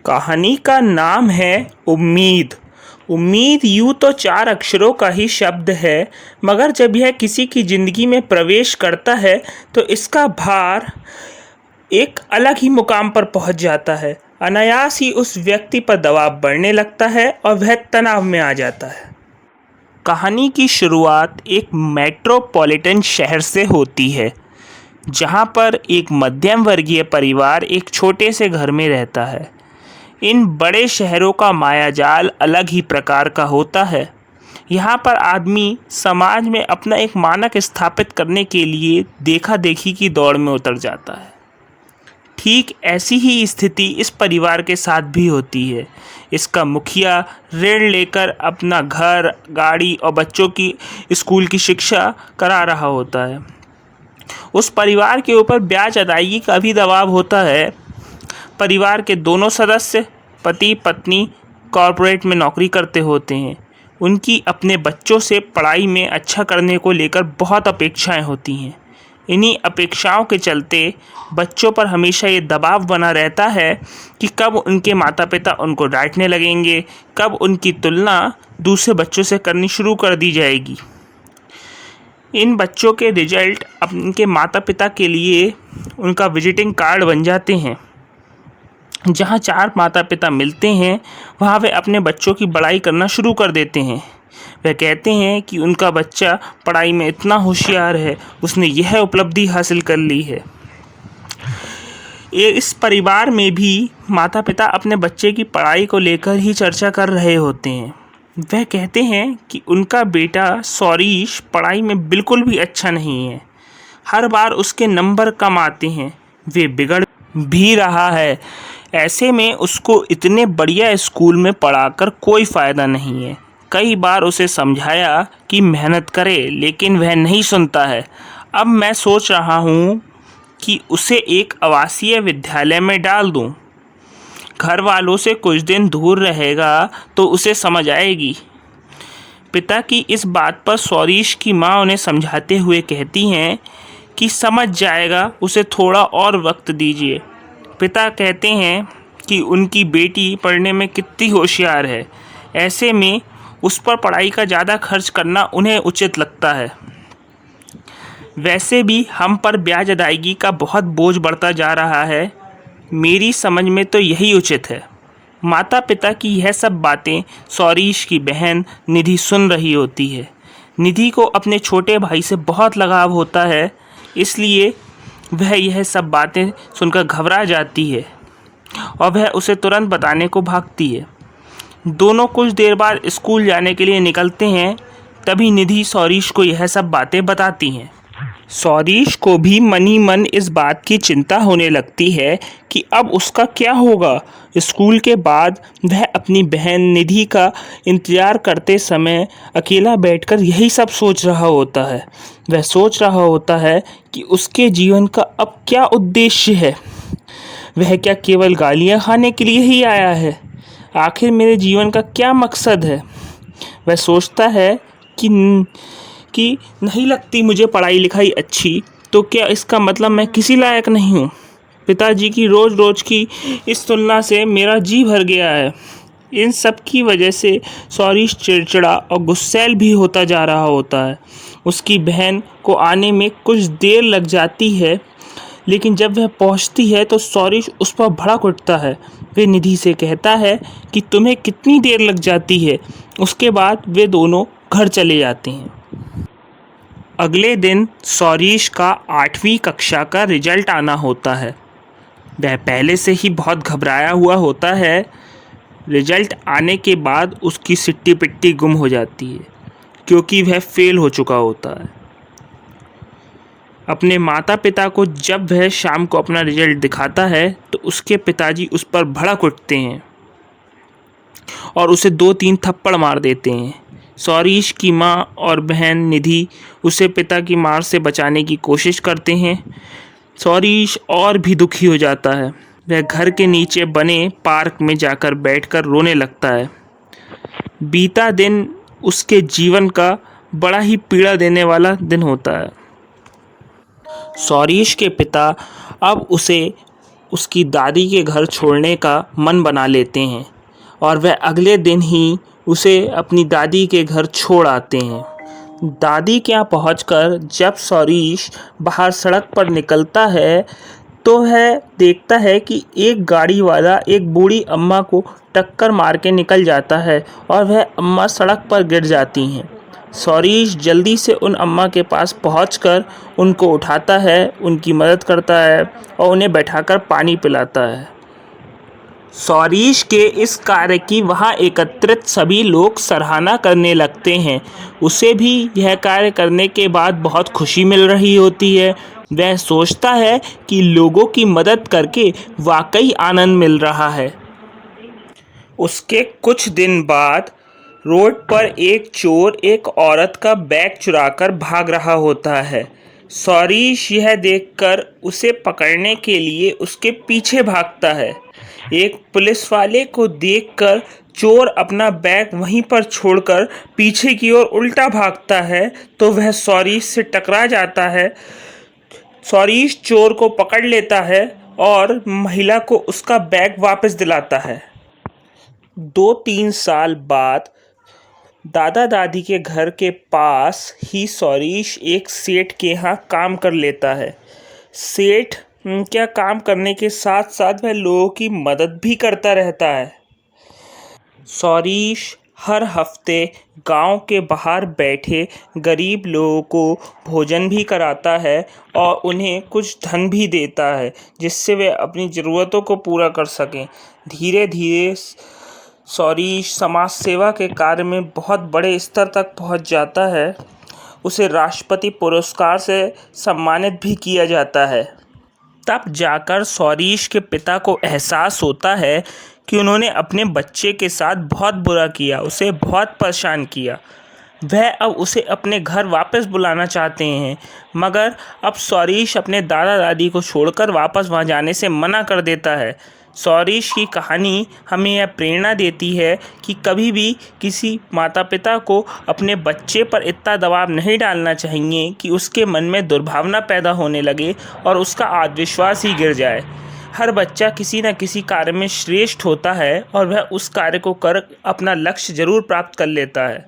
कहानी का नाम है उम्मीद। उम्मीद यूँ तो 4 अक्षरों का ही शब्द है, मगर जब यह किसी की ज़िंदगी में प्रवेश करता है तो इसका भार एक अलग ही मुकाम पर पहुंच जाता है। अनायास ही उस व्यक्ति पर दबाव बढ़ने लगता है और वह तनाव में आ जाता है। कहानी की शुरुआत एक मेट्रोपॉलिटन शहर से होती है, जहां पर एक मध्यम वर्गीय परिवार एक छोटे से घर में रहता है। इन बड़े शहरों का मायाजाल अलग ही प्रकार का होता है। यहाँ पर आदमी समाज में अपना एक मानक स्थापित करने के लिए देखा देखी की दौड़ में उतर जाता है। ठीक ऐसी ही स्थिति इस परिवार के साथ भी होती है। इसका मुखिया ऋण लेकर अपना घर, गाड़ी और बच्चों की स्कूल की शिक्षा करा रहा होता है। उस परिवार के ऊपर ब्याज अदायगी का भी दबाव होता है। परिवार के दोनों सदस्य, पति पत्नी, कॉरपोरेट में नौकरी करते होते हैं। उनकी अपने बच्चों से पढ़ाई में अच्छा करने को लेकर बहुत अपेक्षाएं होती हैं। इन्हीं अपेक्षाओं के चलते बच्चों पर हमेशा ये दबाव बना रहता है कि कब उनके माता पिता उनको डांटने लगेंगे, कब उनकी तुलना दूसरे बच्चों से करनी शुरू कर दी जाएगी। इन बच्चों के रिजल्ट उनके माता पिता के लिए उनका विजिटिंग कार्ड बन जाते हैं। जहाँ 4 माता पिता मिलते हैं, वहाँ वे अपने बच्चों की बड़ाई करना शुरू कर देते हैं। वह कहते हैं कि उनका बच्चा पढ़ाई में इतना होशियार है, उसने यह उपलब्धि हासिल कर ली है। इस परिवार में भी माता पिता अपने बच्चे की पढ़ाई को लेकर ही चर्चा कर रहे होते हैं। वह कहते हैं कि उनका बेटा सौरीश पढ़ाई में बिल्कुल भी अच्छा नहीं है। हर बार उसके नंबर कम आते हैं, वे बिगड़ भी रहा है। ऐसे में उसको इतने बढ़िया स्कूल में पढ़ाकर कोई फ़ायदा नहीं है। कई बार उसे समझाया कि मेहनत करे, लेकिन वह नहीं सुनता है। अब मैं सोच रहा हूँ कि उसे एक आवासीय विद्यालय में डाल दूँ। घर वालों से कुछ दिन दूर रहेगा तो उसे समझ आएगी। पिता की इस बात पर सौरीश की माँ उन्हें समझाते हुए कहती हैं कि समझ जाएगा, उसे थोड़ा और वक्त दीजिए। पिता कहते हैं कि उनकी बेटी पढ़ने में कितनी होशियार है, ऐसे में उस पर पढ़ाई का ज़्यादा खर्च करना उन्हें उचित लगता है। वैसे भी हम पर ब्याज अदायगी का बहुत बोझ बढ़ता जा रहा है। मेरी समझ में तो यही उचित है। माता पिता की यह सब बातें सौरीश की बहन निधि सुन रही होती है। निधि को अपने छोटे भाई से बहुत लगाव होता है, इसलिए वह यह सब बातें सुनकर घबरा जाती है और वह उसे तुरंत बताने को भागती है। दोनों कुछ देर बाद स्कूल जाने के लिए निकलते हैं। तभी निधि सौरीश को यह सब बातें बताती हैं। सौरीश को भी मन ही मन इस बात की चिंता होने लगती है कि अब उसका क्या होगा। स्कूल के बाद वह अपनी बहन निधि का इंतज़ार करते समय अकेला बैठकर यही सब सोच रहा होता है। वह सोच रहा होता है कि उसके जीवन का अब क्या उद्देश्य है। वह क्या केवल गालियाँ खाने के लिए ही आया है? आखिर मेरे जीवन का क्या मकसद है? वह सोचता है कि नहीं लगती मुझे पढ़ाई लिखाई अच्छी, तो क्या इसका मतलब मैं किसी लायक नहीं हूँ? पिताजी की रोज़ रोज़ की इस तुलना से मेरा जी भर गया है। इन सब की वजह से सौरीश चिड़चिड़ा और गुस्सैल भी होता जा रहा होता है। उसकी बहन को आने में कुछ देर लग जाती है, लेकिन जब वह पहुंचती है तो सौरीश उस पर भड़क उठता है। वे निधि से कहता है कि तुम्हें कितनी देर लग जाती है। उसके बाद वे दोनों घर चले जाते हैं। अगले दिन सौरीश का 8वीं कक्षा का रिजल्ट आना होता है। वह पहले से ही बहुत घबराया हुआ होता है। रिजल्ट आने के बाद उसकी सिट्टी पिट्टी गुम हो जाती है, क्योंकि वह फेल हो चुका होता है। अपने माता पिता को जब वह शाम को अपना रिजल्ट दिखाता है तो उसके पिताजी उस पर भड़क उठते हैं और उसे 2-3 थप्पड़ मार देते हैं। सौरीश की माँ और बहन निधि उसे पिता की मार से बचाने की कोशिश करते हैं। सौरीश और भी दुखी हो जाता है। वह घर के नीचे बने पार्क में जाकर बैठकर रोने लगता है। बीता दिन उसके जीवन का बड़ा ही पीड़ा देने वाला दिन होता है। सौरीश के पिता अब उसे उसकी दादी के घर छोड़ने का मन बना लेते हैं और वह अगले दिन ही उसे अपनी दादी के घर छोड़ आते हैं। दादी के यहाँ पहुँचकर जब सौरीश बाहर सड़क पर निकलता है तो वह देखता है कि एक गाड़ी वाला एक बूढ़ी अम्मा को टक्कर मार के निकल जाता है और वह अम्मा सड़क पर गिर जाती हैं। सौरीश जल्दी से उन अम्मा के पास पहुंचकर उनको उठाता है, उनकी मदद करता है और उन्हें बैठाकर पानी पिलाता है। सौरीश के इस कार्य की वहाँ एकत्रित सभी लोग सराहना करने लगते हैं। उसे भी यह कार्य करने के बाद बहुत खुशी मिल रही होती है। वह सोचता है कि लोगों की मदद करके वाकई आनंद मिल रहा है। उसके कुछ दिन बाद रोड पर एक चोर एक औरत का बैग चुराकर भाग रहा होता है। सौरीश यह देखकर उसे पकड़ने के लिए उसके पीछे भागता है। एक पुलिस वाले को देखकर चोर अपना बैग वहीं पर छोड़कर पीछे की ओर उल्टा भागता है तो वह सौरीश से टकरा जाता है। सौरीश चोर को पकड़ लेता है और महिला को उसका बैग वापस दिलाता है। 2-3 साल बाद दादा दादी के घर के पास ही सौरीश एक सेठ के यहाँ काम कर लेता है। सेठ क्या काम करने के साथ साथ वह लोगों की मदद भी करता रहता है। सौरीश हर हफ्ते गांव के बाहर बैठे गरीब लोगों को भोजन भी कराता है और उन्हें कुछ धन भी देता है जिससे वे अपनी ज़रूरतों को पूरा कर सकें। धीरे धीरे सौरीश समाज सेवा के कार्य में बहुत बड़े स्तर तक पहुंच जाता है। उसे राष्ट्रपति पुरस्कार से सम्मानित भी किया जाता है। तब जाकर सौरीश के पिता को एहसास होता है कि उन्होंने अपने बच्चे के साथ बहुत बुरा किया, उसे बहुत परेशान किया। वह अब उसे अपने घर वापस बुलाना चाहते हैं, मगर अब सौरीश अपने दादा दादी को छोड़कर वापस वहां जाने से मना कर देता है। सौरीश की कहानी हमें यह प्रेरणा देती है कि कभी भी किसी माता पिता को अपने बच्चे पर इतना दबाव नहीं डालना चाहिए कि उसके मन में दुर्भावना पैदा होने लगे और उसका आत्मविश्वास ही गिर जाए। हर बच्चा किसी न किसी कार्य में श्रेष्ठ होता है और वह उस कार्य को कर अपना लक्ष्य ज़रूर प्राप्त कर लेता है।